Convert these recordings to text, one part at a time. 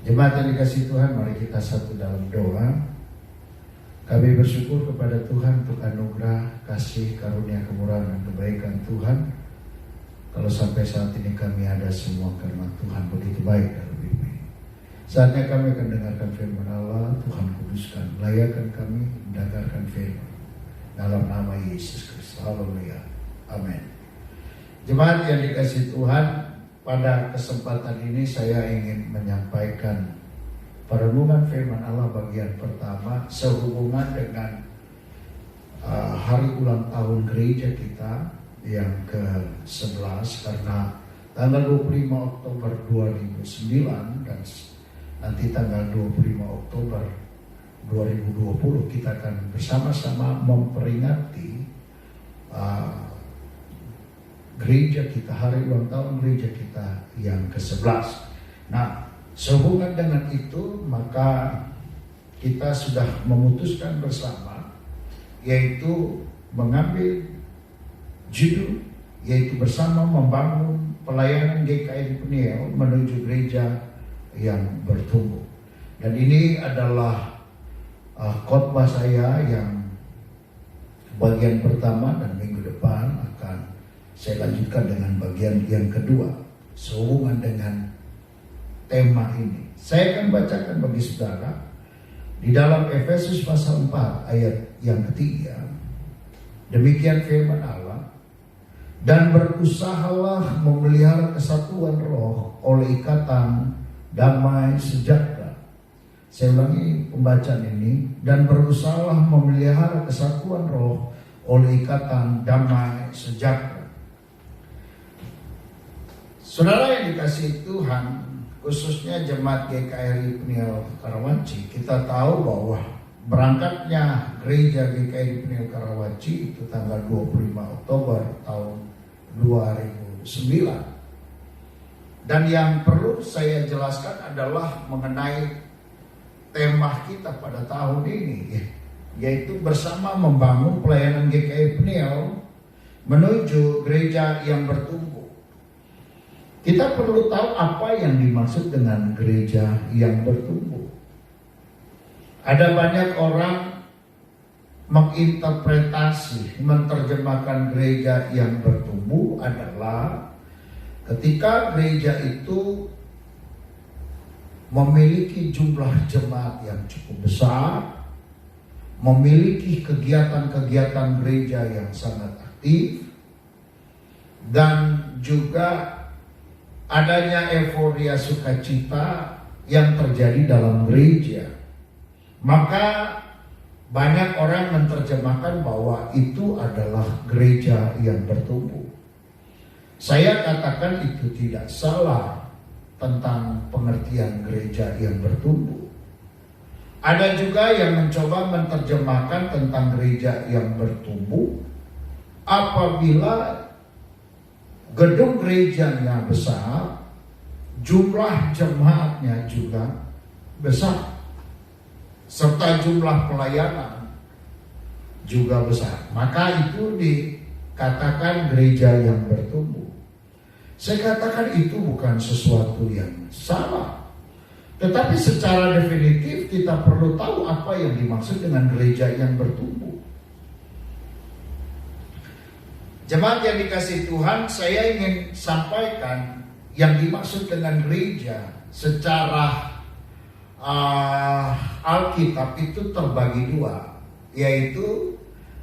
Jemaat yang dikasihi Tuhan, mari kita satu dalam doa. Kami bersyukur kepada Tuhan untuk anugerah, kasih, karunia, kemurahan, dan kebaikan Tuhan. Kalau sampai saat ini kami ada semua karena Tuhan begitu baik dan lebih baik. Saatnya kami akan dengarkan firman Allah. Tuhan kuduskan, layakkan kami mendengarkan firman dalam nama Yesus Kristus. Haleluya. Amin. Jemaat yang dikasihi Tuhan, pada kesempatan ini saya ingin menyampaikan perenungan firman Allah bagian pertama sehubungan dengan hari ulang tahun gereja kita yang ke-11, karena tanggal 25 Oktober 2009 dan nanti tanggal 25 Oktober 2020 kita akan bersama-sama memperingati gereja kita, hari ulang tahun gereja kita yang ke-11. Nah, sehubungan dengan itu maka kita sudah memutuskan bersama, yaitu mengambil judul, yaitu bersama membangun pelayanan GKI Peniel menuju gereja yang bertumbuh. Dan ini adalah khotbah saya yang bagian pertama, dan minggu depan akan saya lanjutkan dengan bagian yang kedua sehubungan dengan tema ini. Saya akan bacakan bagi saudara di dalam Efesus pasal 4 ayat yang ketiga. Demikian firman Allah, dan berusahalah memelihara kesatuan roh oleh ikatan damai sejahtera. Saya ulangi pembacaan ini, dan berusahalah memelihara kesatuan roh oleh ikatan damai sejahtera. Saudara yang dikasihi Tuhan, khususnya jemaat GKI Peniel Karawaci, kita tahu bahwa berangkatnya gereja GKI Peniel Karawaci itu tanggal 25 Oktober tahun 2009. Dan yang perlu saya jelaskan adalah mengenai tema kita pada tahun ini, yaitu bersama membangun pelayanan GKI Peniel menuju gereja yang bertumbuh. Kita perlu tahu apa yang dimaksud dengan gereja yang bertumbuh. Ada banyak orang menginterpretasi, menerjemahkan gereja yang bertumbuh adalah ketika gereja itu memiliki jumlah jemaat yang cukup besar, memiliki kegiatan-kegiatan gereja yang sangat aktif, dan juga adanya euforia sukacita yang terjadi dalam gereja. Maka banyak orang menerjemahkan bahwa itu adalah gereja yang bertumbuh. Saya katakan itu tidak salah tentang pengertian gereja yang bertumbuh. Ada juga yang mencoba menerjemahkan tentang gereja yang bertumbuh apabila gedung gerejanya besar, jumlah jemaatnya juga besar, serta jumlah pelayanan juga besar. Maka itu dikatakan gereja yang bertumbuh. Saya katakan itu bukan sesuatu yang salah, tetapi secara definitif kita perlu tahu apa yang dimaksud dengan gereja yang bertumbuh. Jemaat yang dikasihi Tuhan, saya ingin sampaikan yang dimaksud dengan gereja secara Alkitab itu terbagi dua, yaitu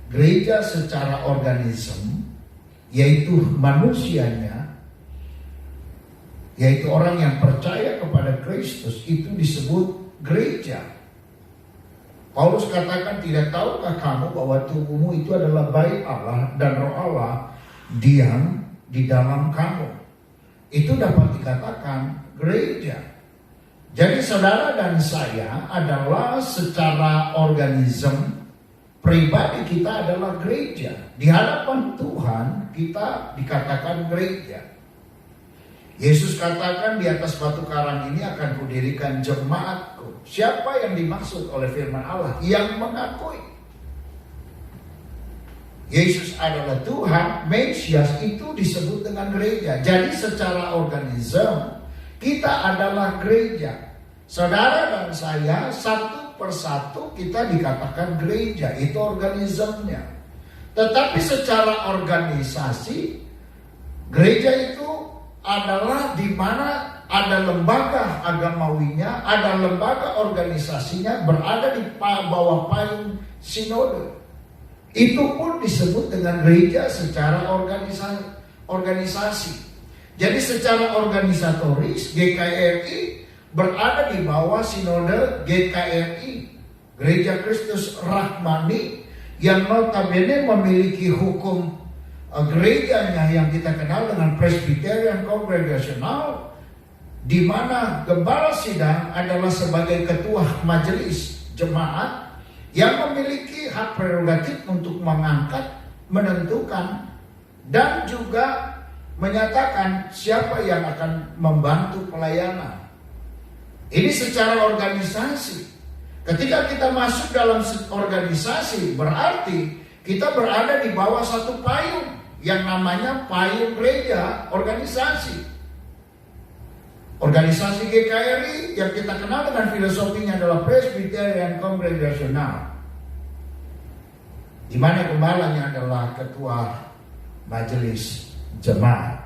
gereja secara organisme, yaitu manusianya, yaitu orang yang percaya kepada Kristus, itu disebut gereja. Paulus katakan, tidak tahukah kamu bahwa tubuhmu itu adalah bait Allah dan roh Allah diam di dalam kamu. Itu dapat dikatakan gereja. Jadi saudara dan saya adalah secara organisme pribadi kita adalah gereja. Di hadapan Tuhan kita dikatakan gereja. Yesus katakan, di atas batu karang ini akan kudirikan jemaatku. Siapa yang dimaksud oleh firman Allah? Yang mengakui Yesus adalah Tuhan, Mesias, itu disebut dengan gereja. Jadi secara organisme kita adalah gereja. Saudara dan saya satu persatu kita dikatakan gereja, itu organismenya. Tetapi secara organisasi, gereja itu adalah di mana ada lembaga agamawinya, ada lembaga organisasinya berada di bawah payung sinode. Itu pun disebut dengan gereja secara organisasi. Jadi secara organisatoris GKRI berada di bawah sinode GKRI, Gereja Kristus Rahmani, yang notabene memiliki hukum gerejanya yang kita kenal dengan Presbyterian Kongregasional, di mana gembala sidang adalah sebagai ketua majelis jemaat yang memiliki hak prerogatif untuk mengangkat, menentukan, dan juga menyatakan siapa yang akan membantu pelayanan. Ini secara organisasi. Ketika kita masuk dalam organisasi, berarti kita berada di bawah satu payung yang namanya payung gereja organisasi. Organisasi GKRI yang kita kenal dengan filosofinya adalah Presbyterian Kongregasional, di mana gembalanya adalah ketua majelis jemaat.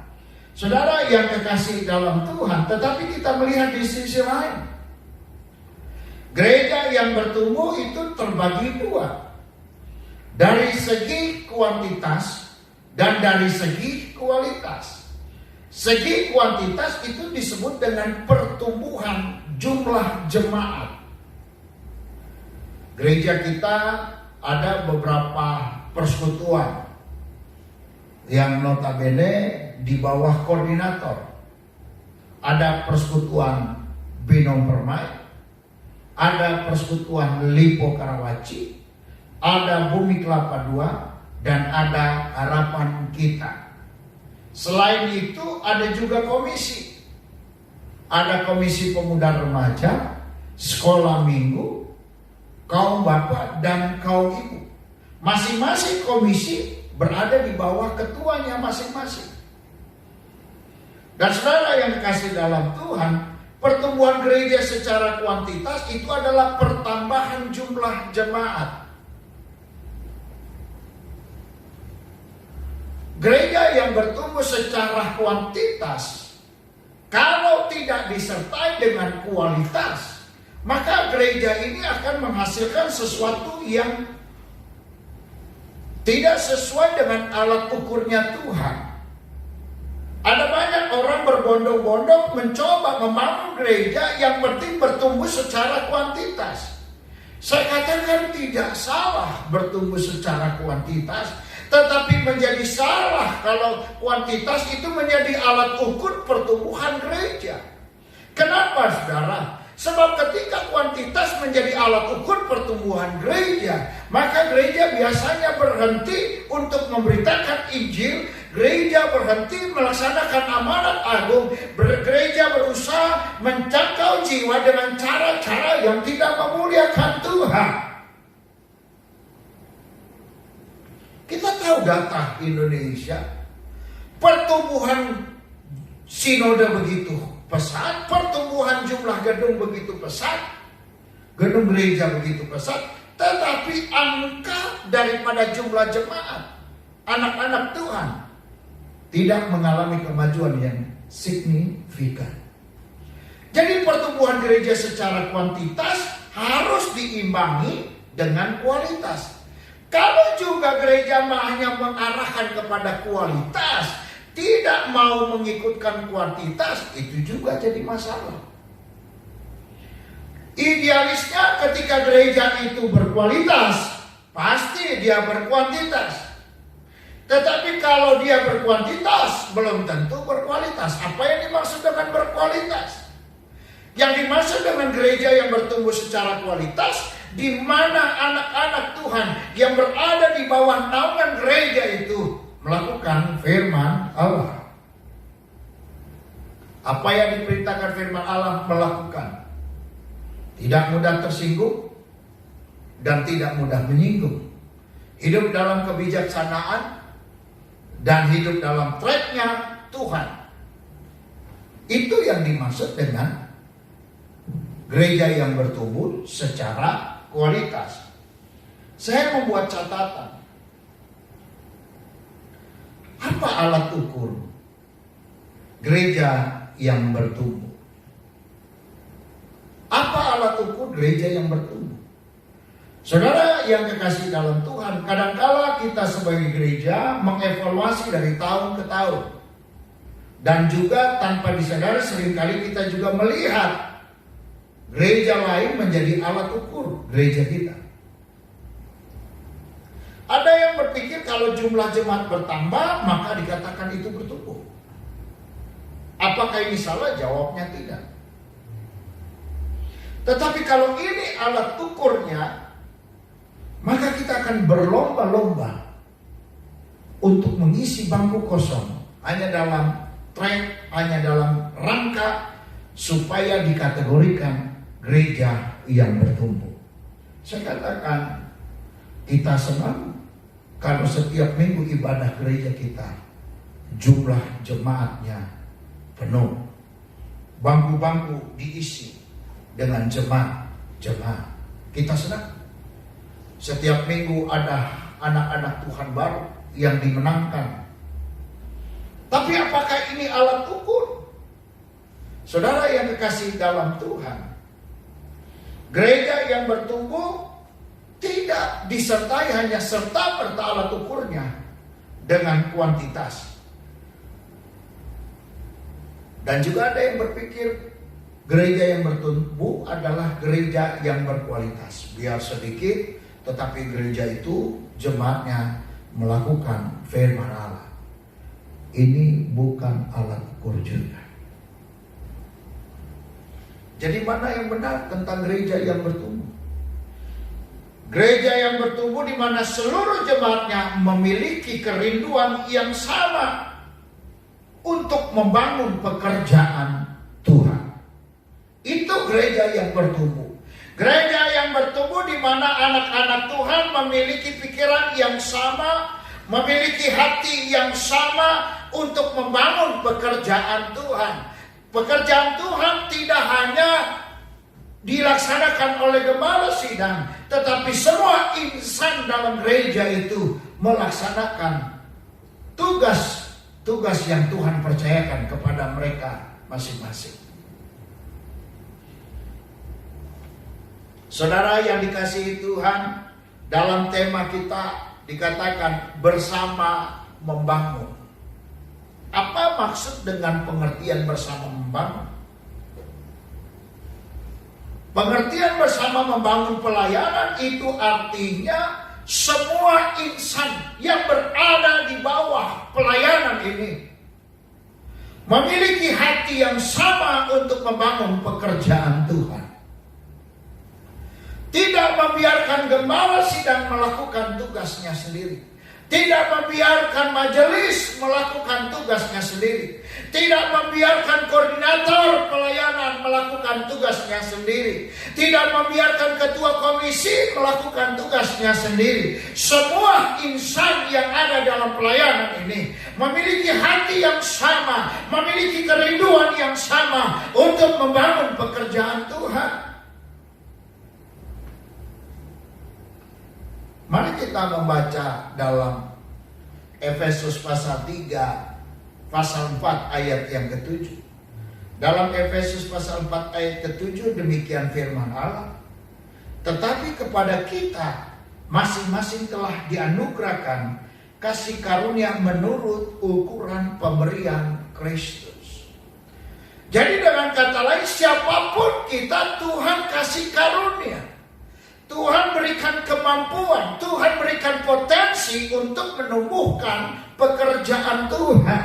Saudara yang kekasih dalam Tuhan, tetapi kita melihat di sisi lain, gereja yang bertumbuh itu terbagi dua, dari segi kuantitas dan dari segi kualitas. Segi kuantitas itu disebut dengan pertumbuhan jumlah jemaat. Gereja kita ada beberapa persekutuan yang notabene di bawah koordinator. Ada persekutuan Binong Permai, ada persekutuan Lipo Karawaci, ada Bumi Kelapa II, dan ada Harapan Kita. Selain itu ada juga komisi. Ada komisi pemuda remaja, sekolah minggu, kaum bapak dan kaum ibu. Masing-masing komisi berada di bawah ketuanya masing-masing. Dan saudara yang dikasih dalam Tuhan, pertumbuhan gereja secara kuantitas itu adalah pertambahan jumlah jemaat. Gereja yang bertumbuh secara kuantitas, kalau tidak disertai dengan kualitas, maka gereja ini akan menghasilkan sesuatu yang tidak sesuai dengan alat ukurnya Tuhan. Ada banyak orang berbondong-bondong mencoba membangun gereja yang penting bertumbuh secara kuantitas. Saya katakan tidak salah bertumbuh secara kuantitas, tetapi menjadi salah kalau kuantitas itu menjadi alat ukur pertumbuhan gereja. Kenapa, saudara? Sebab ketika kuantitas menjadi alat ukur pertumbuhan gereja, maka gereja biasanya berhenti untuk memberitakan Injil, gereja berhenti melaksanakan amanat agung, gereja berusaha menjangkau jiwa dengan cara-cara yang tidak memuliakan Tuhan. Kita tahu data Indonesia, pertumbuhan sinode begitu pesat, pertumbuhan jumlah gedung begitu pesat, gedung gereja begitu pesat, tetapi angka daripada jumlah jemaat, anak-anak Tuhan, tidak mengalami kemajuan yang signifikan. Jadi pertumbuhan gereja secara kuantitas harus diimbangi dengan kualitas. Kalau juga gereja hanya mengarahkan kepada kualitas, tidak mau mengikutkan kuantitas, itu juga jadi masalah. Idealisnya ketika gereja itu berkualitas, pasti dia berkuantitas. Tetapi kalau dia berkuantitas, belum tentu berkualitas. Apa yang dimaksud dengan berkualitas? Yang dimaksud dengan gereja yang bertumbuh secara kualitas, di mana anak-anak Tuhan yang berada di bawah naungan gereja itu melakukan firman Allah. Apa yang diperintahkan firman Allah melakukan. Tidak mudah tersinggung dan tidak mudah menyinggung. Hidup dalam kebijaksanaan dan hidup dalam tracknya Tuhan. Itu yang dimaksud dengan gereja yang bertumbuh secara kualitas. Saya membuat catatan. Apa alat ukur gereja yang bertumbuh? Apa alat ukur gereja yang bertumbuh? Saudara yang kekasih dalam Tuhan, kadangkala kita sebagai gereja mengevaluasi dari tahun ke tahun. Dan juga tanpa disadari seringkali kita juga melihat gereja lain menjadi alat ukur gereja kita. Ada yang berpikir kalau jumlah jemaat bertambah maka dikatakan itu bertumbuh. Apakah ini salah? Jawabnya tidak. Tetapi kalau ini alat ukurnya, maka kita akan berlomba-lomba untuk mengisi bangku kosong hanya dalam hanya dalam rangka supaya dikategorikan gereja yang bertumbuh. Saya katakan kita senang kalau setiap minggu ibadah gereja kita jumlah jemaatnya penuh, bangku-bangku diisi dengan jemaat. Kita senang. Setiap minggu ada anak-anak Tuhan baru yang dimenangkan. Tapi apakah ini alat ukur? Saudara yang kekasih dalam Tuhan, gereja yang bertumbuh tidak disertai hanya serta-merta alat ukurnya dengan kuantitas. Dan juga ada yang berpikir gereja yang bertumbuh adalah gereja yang berkualitas. Biar sedikit, tetapi gereja itu jemaatnya melakukan firman Allah. Ini bukan alat ukur juga. Jadi mana yang benar tentang gereja yang bertumbuh? Gereja yang bertumbuh di mana seluruh jemaatnya memiliki kerinduan yang sama untuk membangun pekerjaan Tuhan. Itu gereja yang bertumbuh. Gereja yang bertumbuh di mana anak-anak Tuhan memiliki pikiran yang sama, memiliki hati yang sama untuk membangun pekerjaan Tuhan. Pekerjaan Tuhan tidak hanya dilaksanakan oleh gembala sidang, tetapi semua insan dalam gereja itu melaksanakan tugas yang Tuhan percayakan kepada mereka masing-masing. Saudara yang dikasihi Tuhan, dalam tema kita dikatakan bersama membangun. Apa maksud dengan pengertian bersama membangun? Pengertian bersama membangun pelayanan itu artinya semua insan yang berada di bawah pelayanan ini memiliki hati yang sama untuk membangun pekerjaan Tuhan. Tidak membiarkan gembala sidang melakukan tugasnya sendiri. Tidak membiarkan majelis melakukan tugasnya sendiri. Tidak membiarkan koordinator pelayanan melakukan tugasnya sendiri. Tidak membiarkan ketua komisi melakukan tugasnya sendiri. Semua insan yang ada dalam pelayanan ini memiliki hati yang sama, memiliki kerinduan yang sama untuk membangun pekerjaan Tuhan. Mari kita membaca dalam Efesus pasal 3, pasal 4 ayat yang ke-7. Dalam Efesus pasal 4 ayat ke-7 demikian firman Allah. Tetapi kepada kita masing-masing telah dianugerahkan kasih karunia menurut ukuran pemberian Kristus. Jadi dengan kata lain, siapapun kita Tuhan kasih karunia. Tuhan berikan kemampuan, Tuhan berikan potensi untuk menumbuhkan pekerjaan Tuhan.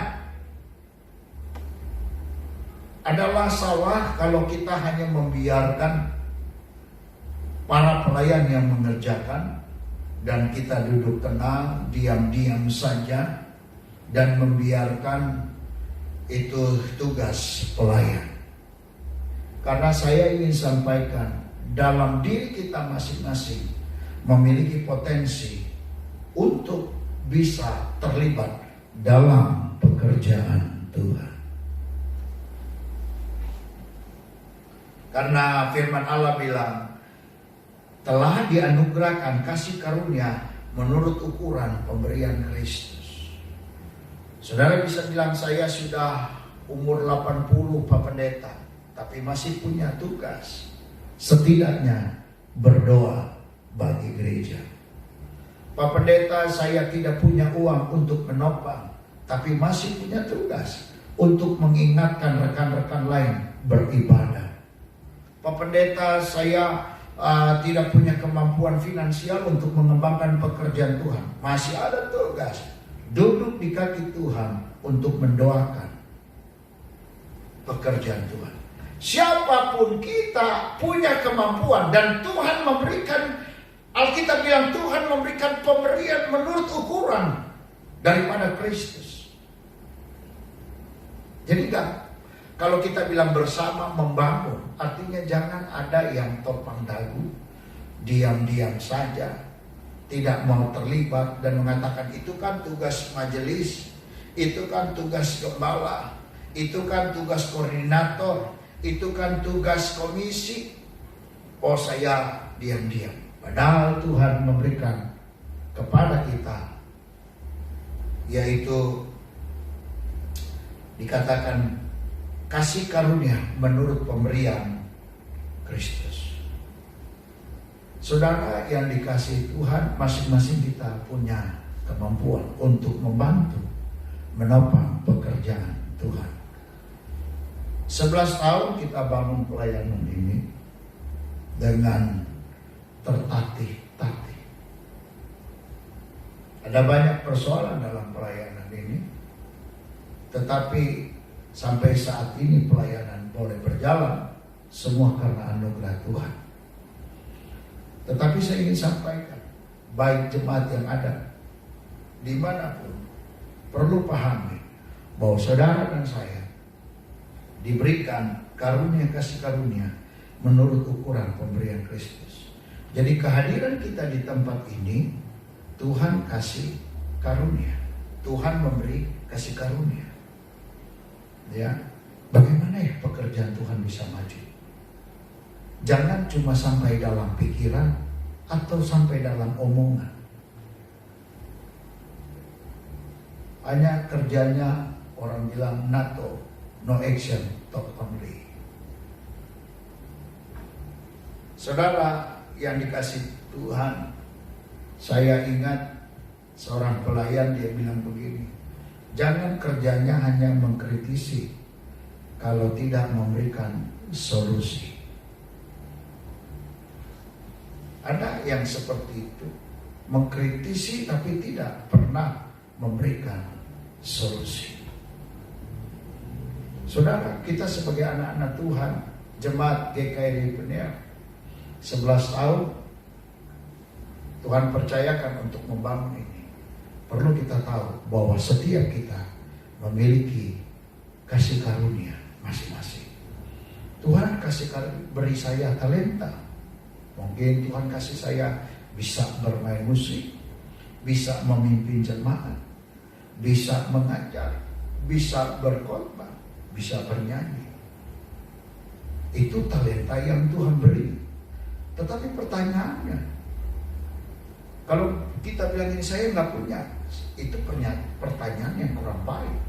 Adalah salah kalau kita hanya membiarkan para pelayan yang mengerjakan dan kita duduk tenang, diam-diam saja dan membiarkan itu tugas pelayan. Karena saya ingin sampaikan, dalam diri kita masing-masing memiliki potensi untuk bisa terlibat dalam pekerjaan Tuhan. Karena firman Allah bilang, telah dianugerahkan kasih karunia menurut ukuran pemberian Kristus. Saudara bisa bilang, saya sudah umur 80 Pak Pendeta, tapi masih punya tugas. Setidaknya berdoa bagi gereja. Pak Pendeta, saya tidak punya uang untuk menopang, tapi masih punya tugas untuk mengingatkan rekan-rekan lain beribadah. Pak Pendeta, saya tidak punya kemampuan finansial untuk mengembangkan pekerjaan Tuhan. Masih ada tugas duduk di kaki Tuhan untuk mendoakan pekerjaan Tuhan. Siapapun kita punya kemampuan, dan Tuhan memberikan, Alkitab bilang Tuhan memberikan pemberian menurut ukuran daripada Kristus. Jadi kalau kita bilang bersama membangun, artinya jangan ada yang topang dagu, diam-diam saja, tidak mau terlibat dan mengatakan itu kan tugas majelis, itu kan tugas gembala, itu kan tugas koordinator, itu kan tugas komisi. Oh, saya diam-diam. Padahal Tuhan memberikan kepada kita, yaitu dikatakan kasih karunia menurut pemberian Kristus. Saudara yang dikasihi Tuhan, masing-masing kita punya kemampuan untuk membantu menopang pekerjaan Tuhan. 11 tahun kita bangun pelayanan ini dengan tertatih-tatih. Ada banyak persoalan dalam pelayanan ini, tetapi sampai saat ini pelayanan boleh berjalan semua karena anugerah Tuhan. Tetapi saya ingin sampaikan, baik jemaat yang ada dimanapun, perlu pahami bahwa saudara dan saya diberikan karunia kasih karunia menurut ukuran pemberian Kristus. Jadi kehadiran kita di tempat ini, Tuhan kasih karunia, Tuhan memberi kasih karunia. Ya, bagaimana ya pekerjaan Tuhan bisa maju? Jangan cuma sampai dalam pikiran atau sampai dalam omongan. Hanya kerjanya orang bilang NATO, no action, talk only. Saudara yang dikasih Tuhan, saya ingat seorang pelayan, dia bilang begini, jangan kerjanya hanya mengkritisi kalau tidak memberikan solusi. Ada yang seperti itu, mengkritisi tapi tidak pernah memberikan solusi. Saudara, kita sebagai anak-anak Tuhan, jemaat GKI Peniel, 11 tahun Tuhan percayakan untuk membangun ini. Perlu kita tahu bahwa setiap kita memiliki kasih karunia masing-masing. Tuhan kasih beri saya talenta. Mungkin Tuhan kasih saya bisa bermain musik, bisa memimpin jemaat, bisa mengajar, bisa berkhotbah, bisa bernyanyi. Itu talenta yang Tuhan beri. Tetapi pertanyaannya, kalau kita bilang ini saya nggak punya, itu pertanyaan yang kurang baik.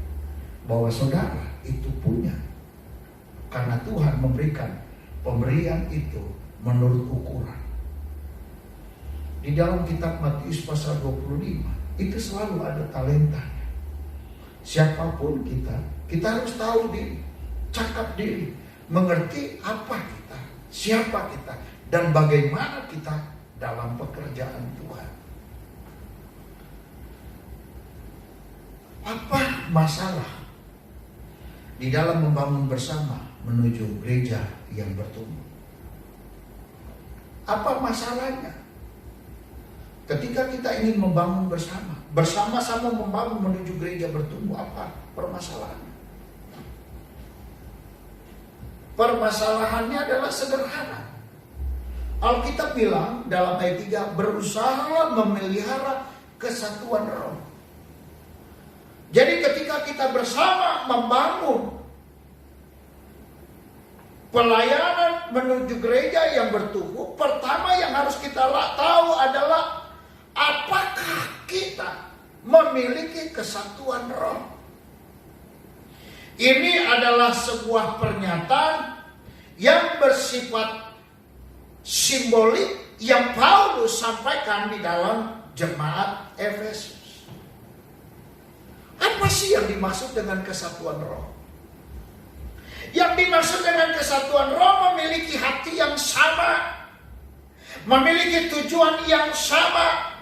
Bahwa saudara itu punya, karena Tuhan memberikan pemberian itu menurut ukuran. Di dalam kitab Matius pasal 25 itu selalu ada talentanya. Siapapun kita harus tahu diri, cakap diri, mengerti apa kita, siapa kita, dan bagaimana kita dalam pekerjaan Tuhan. Apa masalah di dalam membangun bersama menuju gereja yang bertumbuh? Apa masalahnya? Ketika kita ingin membangun bersama-sama membangun menuju gereja bertumbuh, apa permasalahannya? Permasalahannya adalah sederhana. Alkitab bilang dalam ayat 3, berusaha memelihara kesatuan roh. Jadi ketika kita bersama membangun pelayanan menuju gereja yang bertumbuh, pertama yang harus kita tahu adalah apakah kita memiliki kesatuan roh. Ini adalah sebuah pernyataan yang bersifat simbolik yang Paulus sampaikan di dalam jemaat Efesus. Apa sih yang dimaksud dengan kesatuan roh? Yang dimaksud dengan kesatuan roh memiliki hati yang sama, memiliki tujuan yang sama,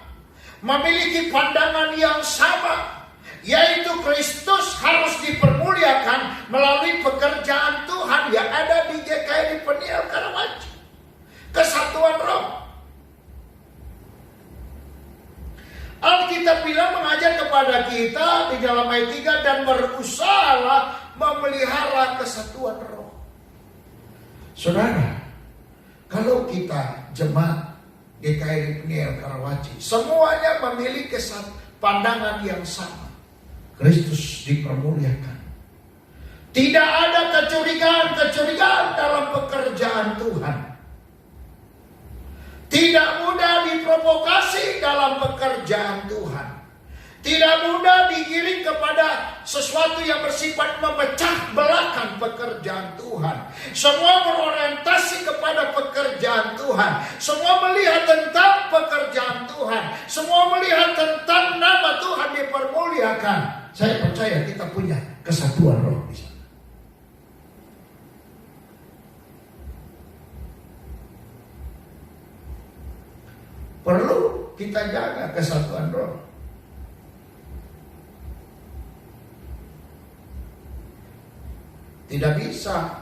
memiliki pandangan yang sama, yaitu Kristus harus dipermuliakan melalui pekerjaan Tuhan yang ada di GKI Peniel Karawaci. Kesatuan roh. Alkitab bilang mengajar kepada kita di dalam ayat 3 dan berusahalah memelihara kesatuan roh. Saudara, kalau kita jemaat GKI Peniel Karawaci semuanya memiliki pandangan yang sama, Kristus dipermuliakan. Tidak ada kecurigaan dalam pekerjaan Tuhan. Tidak mudah diprovokasi dalam pekerjaan Tuhan. Tidak mudah digiring kepada sesuatu yang bersifat memecah belahkan pekerjaan Tuhan. Semua berorientasi kepada pekerjaan Tuhan. Semua melihat tentang pekerjaan Tuhan. Semua melihat tentang nama Tuhan dipermuliakan. Saya percaya kita punya kesatuan roh di sana. Perlu kita jaga kesatuan roh. Tidak bisa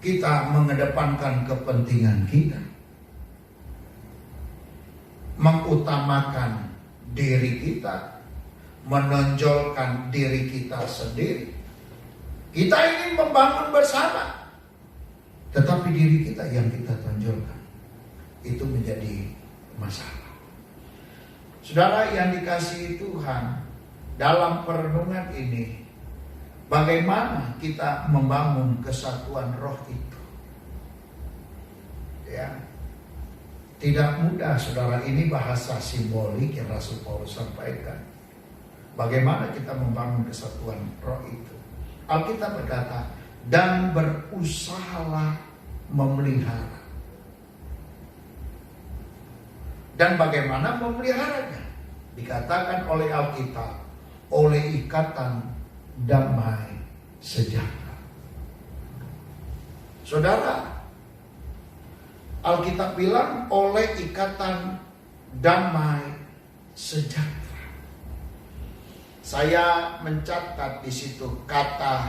kita mengedepankan kepentingan kita, mengutamakan diri kita, menonjolkan diri kita sendiri. Kita ingin membangun bersama, tetapi diri kita yang kita tonjolkan, itu menjadi masalah. Saudara yang dikasihi Tuhan, dalam perenungan ini, bagaimana kita membangun kesatuan roh itu? Ya, tidak mudah, saudara. Ini bahasa simbolik yang Rasul Paulus sampaikan. Bagaimana kita membangun kesatuan roh itu? Alkitab berkata, dan berusahalah memelihara. Dan bagaimana memeliharanya? Dikatakan oleh Alkitab, oleh ikatan damai sejahtera. Saudara, Alkitab bilang oleh ikatan damai sejahtera. Saya mencatat di situ kata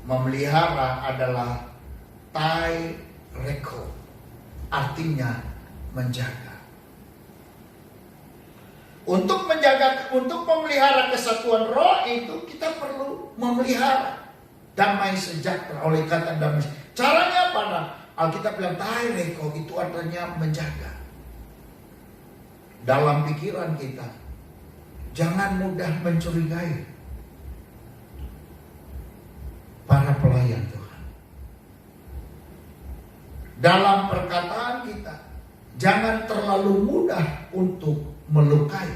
memelihara adalah tai reko, artinya menjaga. Untuk memelihara kesatuan roh itu kita perlu memelihara damai sejahtera oleh kata damai. Caranya apa? Alkitab bilang taireko itu artinya menjaga. Dalam pikiran kita jangan mudah mencurigai para pelayan Tuhan. Dalam perkataan kita jangan terlalu mudah untuk melukai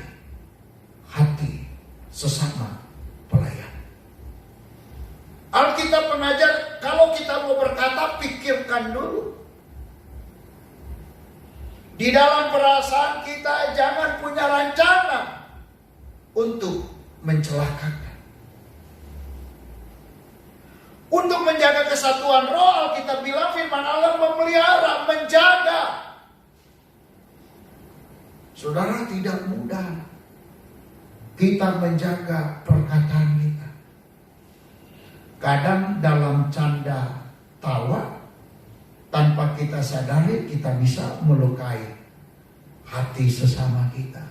hati sesama pelayan. Alkitab mengajar kalau kita mau berkata pikirkan dulu. Di dalam perasaan kita jangan punya rancangan untuk mencelakakan. Untuk menjaga kesatuan roh, Alkitab bilang firman Allah memelihara, menjaga. Saudara, tidak mudah kita menjaga perkataan kita. Kadang dalam canda tawa, tanpa kita sadari kita bisa melukai hati sesama kita.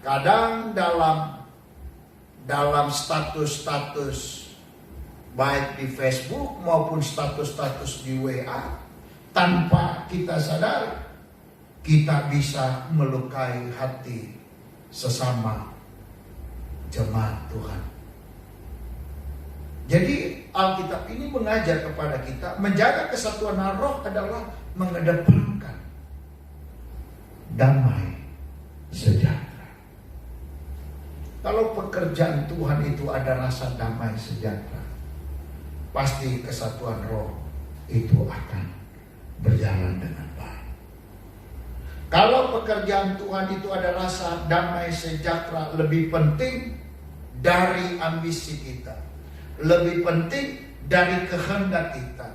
Kadang dalam status-status baik di Facebook maupun status-status di WA, tanpa kita sadari kita bisa melukai hati sesama jemaat Tuhan. Jadi Alkitab ini mengajar kepada kita menjaga kesatuan roh adalah mengedepankan damai sejahtera. Kalau pekerjaan Tuhan itu ada rasa damai sejahtera, pasti kesatuan roh itu akan berjalan dengan baik. Kalau pekerjaan Tuhan itu ada rasa damai sejahtera lebih penting dari ambisi kita, lebih penting dari kehendak kita,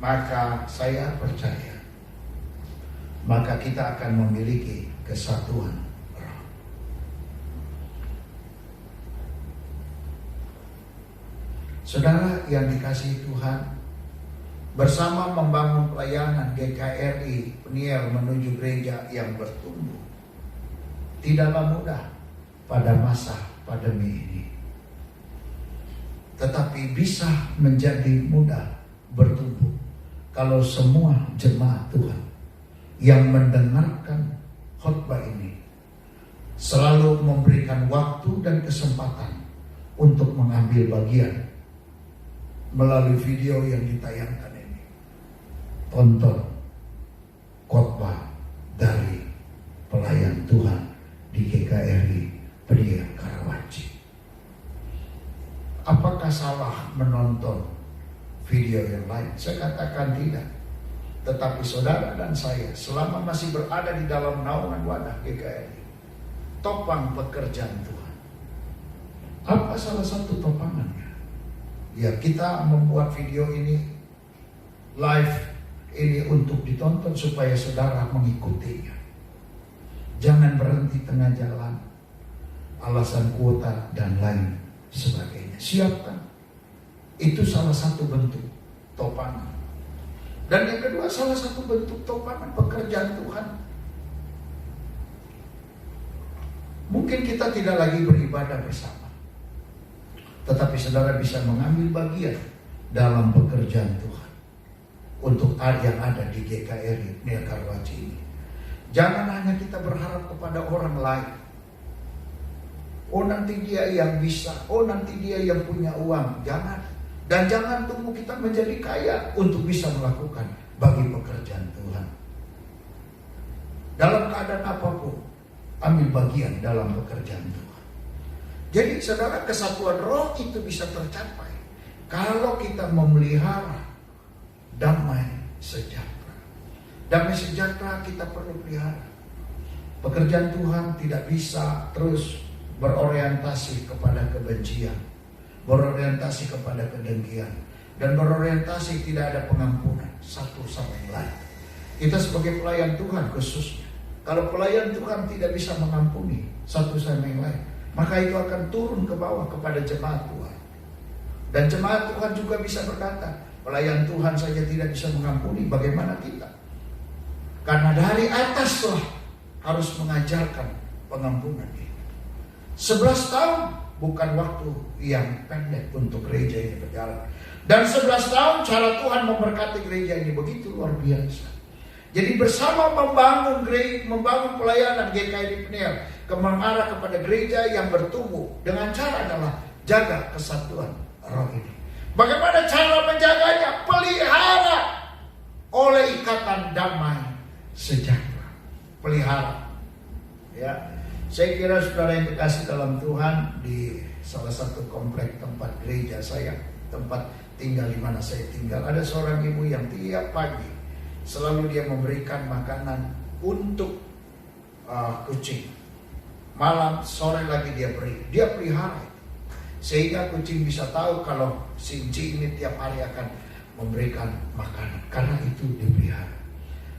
maka saya percaya maka kita akan memiliki kesatuan roh. Saudara yang dikasihi Tuhan, bersama membangun pelayanan GKRI Peniel menuju gereja yang bertumbuh tidaklah mudah pada masa pandemi ini, tetapi bisa menjadi mudah bertumbuh kalau semua jemaat Tuhan yang mendengarkan khotbah ini selalu memberikan waktu dan kesempatan untuk mengambil bagian melalui video yang ditayangkan ini. Tonton khotbah dari pelayan Tuhan di GKRI Peniel Karawaci. Apakah salah menonton video yang lain? Saya katakan tidak. Tetapi saudara dan saya selama masih berada di dalam naungan wadah GKRI, topang pekerjaan Tuhan. Apa salah satu topangannya? Ya, kita membuat video ini live ini untuk ditonton supaya saudara mengikutinya. Jangan berhenti tengah jalan, alasan kuota dan lain sebagainya. Siapkan. Itu salah satu bentuk topangan. Dan yang kedua, salah satu bentuk topangan pekerjaan Tuhan. Mungkin kita tidak lagi beribadah bersama, tetapi saudara bisa mengambil bagian dalam pekerjaan Tuhan untuk yang ada di GKRI Peniel Karawaci ini. Jangan hanya kita berharap kepada orang lain. Oh nanti dia yang bisa, oh nanti dia yang punya uang. Jangan. Dan jangan tunggu kita menjadi kaya untuk bisa melakukan bagi pekerjaan Tuhan. Dalam keadaan apapun, ambil bagian dalam pekerjaan Tuhan. Jadi saudara, kesatuan roh itu bisa tercapai kalau kita memelihara damai sejahtera. Damai sejahtera kita perlu pelihara. Pekerjaan Tuhan tidak bisa terus berorientasi kepada kebencian, berorientasi kepada kedengkian, dan berorientasi tidak ada pengampunan satu sama yang lain. Kita sebagai pelayan Tuhan khususnya, kalau pelayan Tuhan tidak bisa mengampuni satu sama yang lain, maka itu akan turun ke bawah kepada jemaat Tuhan. Dan jemaat Tuhan juga bisa berkata, pelayan Tuhan saja tidak bisa mengampuni, bagaimana kita? Karena dari ataslah harus mengajarkan pengampunan ini. 11 tahun bukan waktu yang pendek untuk gereja ini berjalan. Dan 11 tahun cara Tuhan memberkati gereja ini begitu luar biasa. Jadi bersama membangun pelayanan GKRI Peniel mengarah kepada gereja yang bertumbuh dengan cara adalah jaga kesatuan roh ini. Bagaimana cara menjaganya? Pelihara oleh ikatan damai sejahtera. Pelihara. Ya. Saya kira saudara yang dikasih dalam Tuhan, di salah satu komplek tempat gereja saya, tempat tinggal di mana saya tinggal, ada seorang ibu yang tiap pagi selalu dia memberikan makanan untuk kucing. Malam, sore lagi dia beri. Dia pelihara. Sehingga kucing bisa tahu kalau si ini tiap hari akan memberikan makanan. Karena itu dipelihara.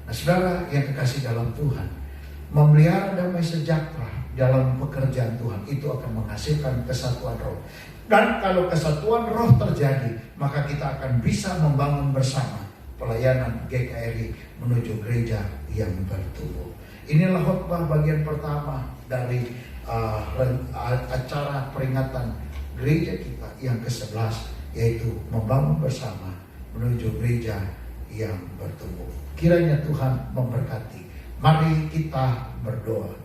Nah saudara yang dikasih dalam Tuhan, memelihara damai sejahtera dalam pekerjaan Tuhan itu akan menghasilkan kesatuan roh. Dan kalau kesatuan roh terjadi, maka kita akan bisa membangun bersama pelayanan GKRI menuju gereja yang bertumbuh. Inilah khotbah bagian pertama dari acara peringatan gereja kita yang ke-11, yaitu membangun bersama menuju gereja yang bertumbuh. Kiranya Tuhan memberkati. Mari kita berdoa.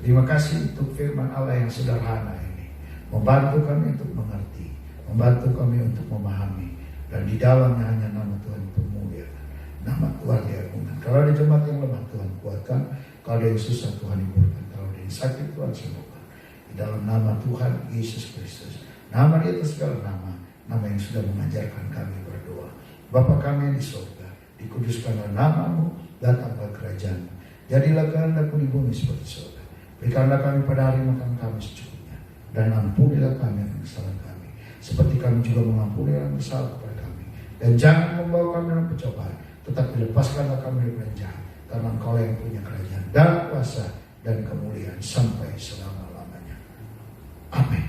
Terima kasih untuk firman Allah yang sederhana ini, membantu kami untuk mengerti. membantu kami untuk memahami, dan di dalamnya hanya nama Tuhan dipermuliakan, nama Tuhan diagungkan. Kalau ada jemaat yang lemah, Tuhan kuatkan. Kalau ada yang susah, Tuhan hiburkan. Kalau ada yang sakit, Tuhan sembuhkan. Di dalam nama Tuhan Yesus Kristus, nama di atas segala nama, nama yang sudah mengajarkan kami berdoa. Bapa kami yang di surga, dikuduskanlah namamu, datanglah kerajaan-Mu. Jadilah kehendakmu di bumi seperti surga. Berikanlah kami pada hari makan kami secukupnya, dan ampunilah kami akan kesalahan kami, seperti kami juga mengampuni yang bersalah kepada kami. Dan jangan membawa kami dalam pencobaan, tetapi lepaskanlah kami dari yang jahat, karena Engkau yang punya kerajaan dan kuasa dan kemuliaan sampai selama-lamanya. Amin.